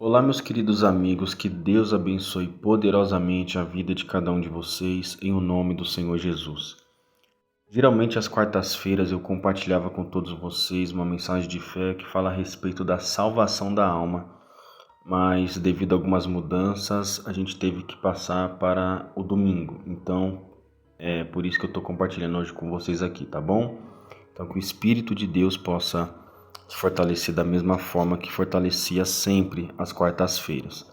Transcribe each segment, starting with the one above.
Olá, meus queridos amigos, que Deus abençoe poderosamente a vida de cada um de vocês, em o nome do Senhor Jesus. Geralmente, às quartas-feiras, eu compartilhava com todos vocês uma mensagem de fé que fala a respeito da salvação da alma, mas devido a algumas mudanças, a gente teve que passar para o domingo. Então, é por isso que eu estou compartilhando hoje com vocês aqui, tá bom? Então, que o Espírito de Deus possa te fortalecer da mesma forma que fortalecia sempre às quartas-feiras.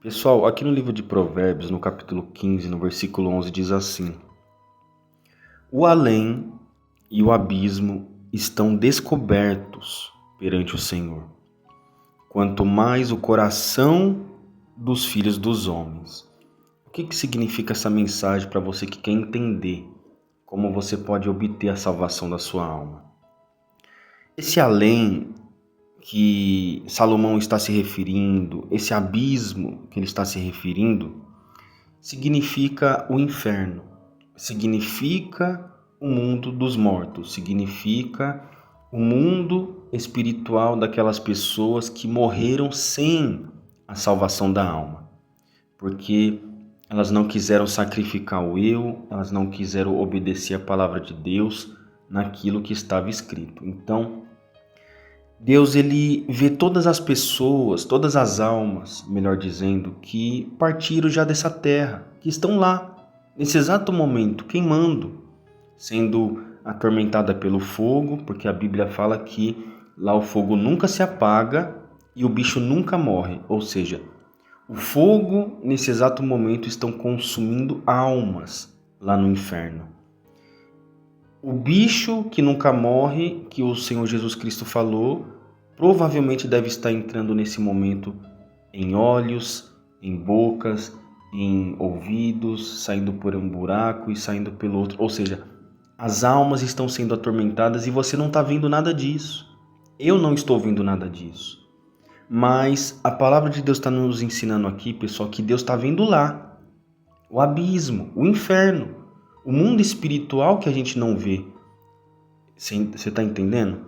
Pessoal, aqui no livro de Provérbios, no capítulo 15, no versículo 11, diz assim: O além e o abismo estão descobertos perante o Senhor, quanto mais o coração dos filhos dos homens. O que significa essa mensagem para você que quer entender como você pode obter a salvação da sua alma? Esse além que Salomão está se referindo, esse abismo que ele está se referindo, significa o inferno, significa o mundo dos mortos, significa o mundo espiritual daquelas pessoas que morreram sem a salvação da alma, porque elas não quiseram sacrificar o eu, elas não quiseram obedecer a palavra de Deus naquilo que estava escrito. Então, Deus ele vê todas as pessoas, todas as almas, melhor dizendo, que partiram já dessa terra, que estão lá, nesse exato momento, queimando, sendo atormentada pelo fogo, porque a Bíblia fala que lá o fogo nunca se apaga e o bicho nunca morre, ou seja, o fogo nesse exato momento estão consumindo almas lá no inferno. O bicho que nunca morre, que o Senhor Jesus Cristo falou, provavelmente deve estar entrando nesse momento em olhos, em bocas, em ouvidos, saindo por um buraco e saindo pelo outro. Ou seja, as almas estão sendo atormentadas e você não está vendo nada disso. Eu não estou vendo nada disso. Mas a palavra de Deus está nos ensinando aqui, pessoal, que Deus está vendo lá. O abismo, o inferno, o mundo espiritual que a gente não vê. Você está entendendo?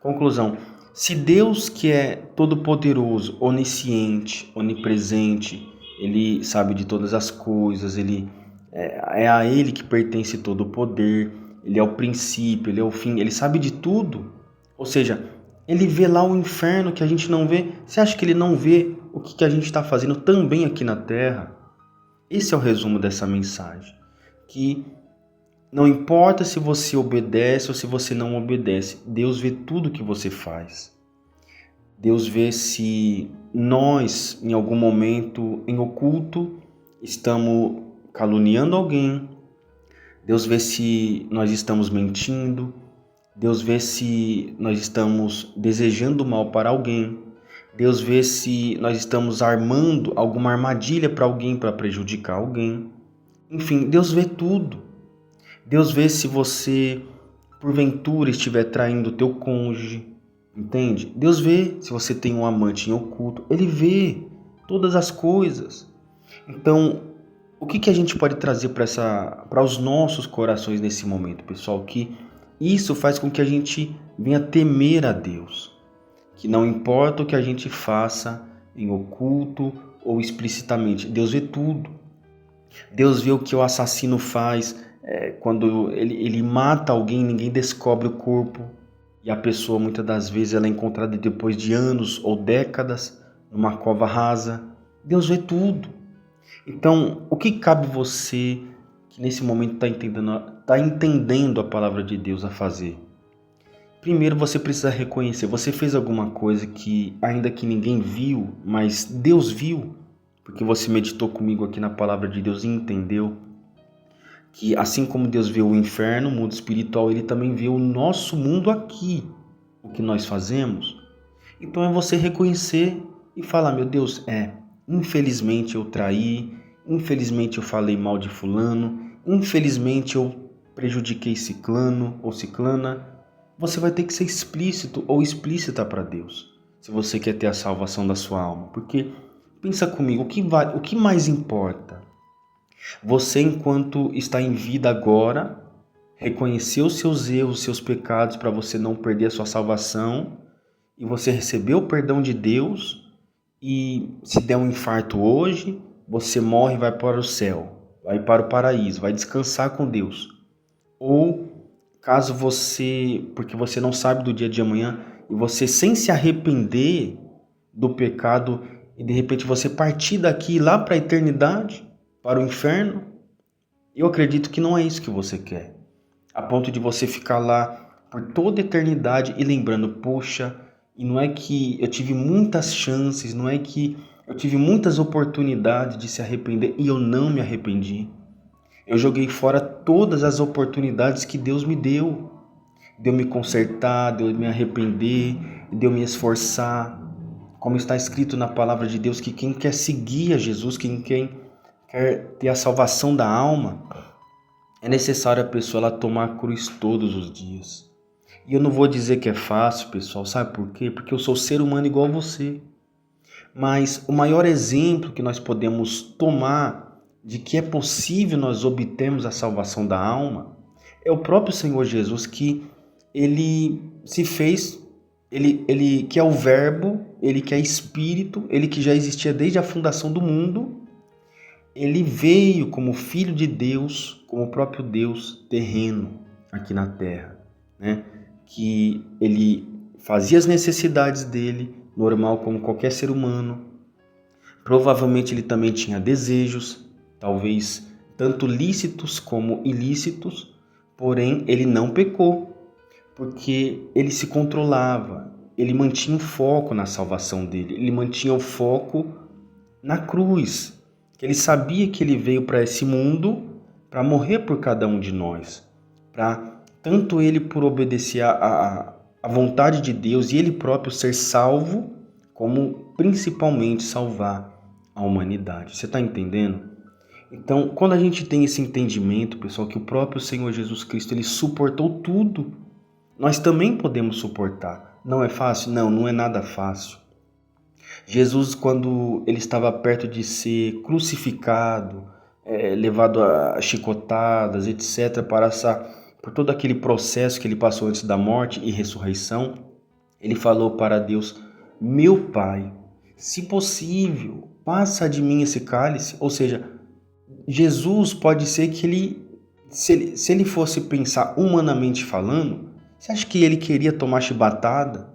Conclusão. Se Deus, que é todo-poderoso, onisciente, onipresente, Ele sabe de todas as coisas, é a Ele que pertence todo o poder, Ele é o princípio, Ele é o fim, Ele sabe de tudo. Ou seja, Ele vê lá o inferno que a gente não vê. Você acha que Ele não vê o que a gente está fazendo também aqui na Terra? Esse é o resumo dessa mensagem. Que não importa se você obedece ou se você não obedece, Deus vê tudo que você faz. Deus vê se nós, em algum momento, em oculto, estamos caluniando alguém. Deus vê se nós estamos mentindo. Deus vê se nós estamos desejando mal para alguém. Deus vê se nós estamos armando alguma armadilha para alguém, para prejudicar alguém. Enfim, Deus vê tudo. Deus vê se você, porventura, estiver traindo o teu cônjuge, entende? Deus vê se você tem um amante em oculto, Ele vê todas as coisas. Então, o que a gente pode trazer para os nossos corações nesse momento, pessoal? Que isso faz com que a gente venha temer a Deus. Que não importa o que a gente faça em oculto ou explicitamente, Deus vê tudo. Deus vê o que o assassino faz. Quando ele mata alguém, ninguém descobre o corpo. E a pessoa, muitas das vezes, ela é encontrada depois de anos ou décadas numa cova rasa. Deus vê tudo. Então, o que cabe você, que nesse momento está entendendo a palavra de Deus, a fazer? Primeiro, você precisa reconhecer. Você fez alguma coisa que, ainda que ninguém viu, mas Deus viu? Porque você meditou comigo aqui na palavra de Deus e entendeu que assim como Deus vê o inferno, o mundo espiritual, Ele também vê o nosso mundo aqui, o que nós fazemos. Então é você reconhecer e falar, meu Deus, infelizmente eu traí, infelizmente eu falei mal de fulano, infelizmente eu prejudiquei ciclano ou ciclana. Você vai ter que ser explícito ou explícita para Deus, se você quer ter a salvação da sua alma. Porque, pensa comigo, o que mais importa? Você, enquanto está em vida agora, reconhecer os seus erros, os seus pecados para você não perder a sua salvação, e você receber o perdão de Deus, e se der um infarto hoje, você morre e vai para o céu, vai para o paraíso, vai descansar com Deus. Ou caso você, porque você não sabe do dia de amanhã, e você sem se arrepender do pecado, e de repente você partir daqui lá para a eternidade, para o inferno, eu acredito que não é isso que você quer. A ponto de você ficar lá por toda a eternidade e lembrando, poxa, e não é que eu tive muitas chances, não é que eu tive muitas oportunidades de se arrepender e eu não me arrependi. Eu joguei fora todas as oportunidades que Deus me deu. De eu me consertar, de eu me arrepender, de eu me esforçar. Como está escrito na palavra de Deus, que quem quer seguir a Jesus, quem quer ter a salvação da alma, é necessário a pessoa ela tomar a cruz todos os dias. E eu não vou dizer que é fácil, pessoal, sabe por quê? Porque eu sou ser humano igual a você. Mas o maior exemplo que nós podemos tomar de que é possível nós obtermos a salvação da alma é o próprio Senhor Jesus, que ele se fez, ele que é o verbo, ele que é espírito, ele que já existia desde a fundação do mundo, ele veio como filho de Deus, como o próprio Deus terreno aqui na terra, né? Que ele fazia as necessidades dele, normal como qualquer ser humano. Provavelmente ele também tinha desejos, talvez tanto lícitos como ilícitos, porém ele não pecou, porque ele se controlava, ele mantinha o foco na salvação dele, ele mantinha o foco na cruz. Ele sabia que ele veio para esse mundo para morrer por cada um de nós, para tanto ele por obedecer a vontade de Deus e ele próprio ser salvo, como principalmente salvar a humanidade. Você está entendendo? Então, quando a gente tem esse entendimento, pessoal, que o próprio Senhor Jesus Cristo ele suportou tudo, nós também podemos suportar. Não é fácil? Não, não é nada fácil. Jesus, quando ele estava perto de ser crucificado, levado a chicotadas, etc., por todo aquele processo que ele passou antes da morte e ressurreição, ele falou para Deus, meu Pai, se possível, passa de mim esse cálice. Ou seja, Jesus pode ser que se ele fosse pensar humanamente falando, você acha que ele queria tomar chibatada?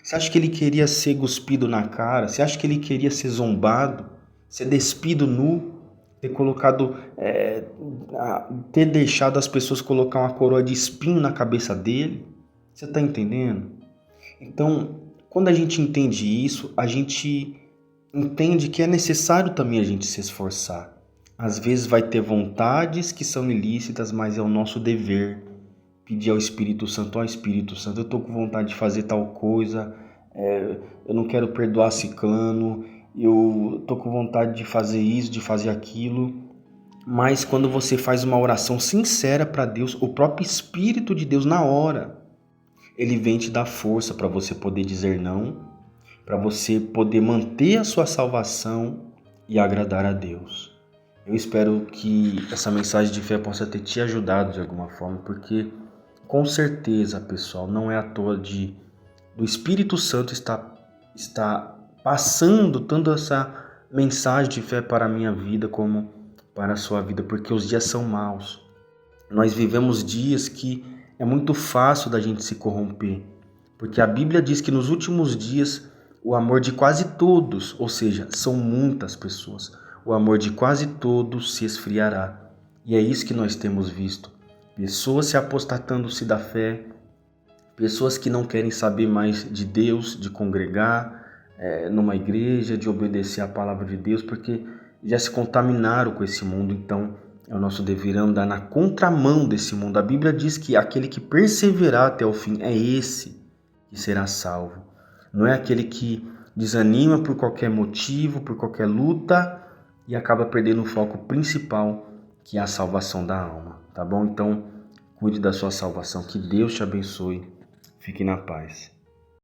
Você acha que ele queria ser cuspido na cara? Você acha que ele queria ser zombado? Ser despido nu? Ter deixado as pessoas colocar uma coroa de espinho na cabeça dele? Você está entendendo? Então, quando a gente entende isso, a gente entende que é necessário também a gente se esforçar. Às vezes vai ter vontades que são ilícitas, mas é o nosso dever pedir ao Espírito Santo, ó Espírito Santo, eu estou com vontade de fazer tal coisa, eu não quero perdoar ciclano, eu estou com vontade de fazer isso, de fazer aquilo. Mas quando você faz uma oração sincera para Deus, o próprio Espírito de Deus na hora, ele vem te dar força para você poder dizer não, para você poder manter a sua salvação e agradar a Deus. Eu espero que essa mensagem de fé possa ter te ajudado de alguma forma, porque com certeza, pessoal, não é à toa do Espírito Santo está passando tanto essa mensagem de fé para a minha vida como para a sua vida, porque os dias são maus. Nós vivemos dias que é muito fácil da gente se corromper, porque a Bíblia diz que nos últimos dias o amor de quase todos, ou seja, são muitas pessoas, o amor de quase todos se esfriará. E é isso que nós temos visto. Pessoas se apostatando-se da fé, pessoas que não querem saber mais de Deus, de congregar numa igreja, de obedecer à palavra de Deus, porque já se contaminaram com esse mundo. Então é o nosso dever andar na contramão desse mundo. A Bíblia diz que aquele que perseverar até o fim é esse que será salvo. Não é aquele que desanima por qualquer motivo, por qualquer luta e acaba perdendo o foco principal, que é a salvação da alma, tá bom? Então, cuide da sua salvação, que Deus te abençoe, fique na paz.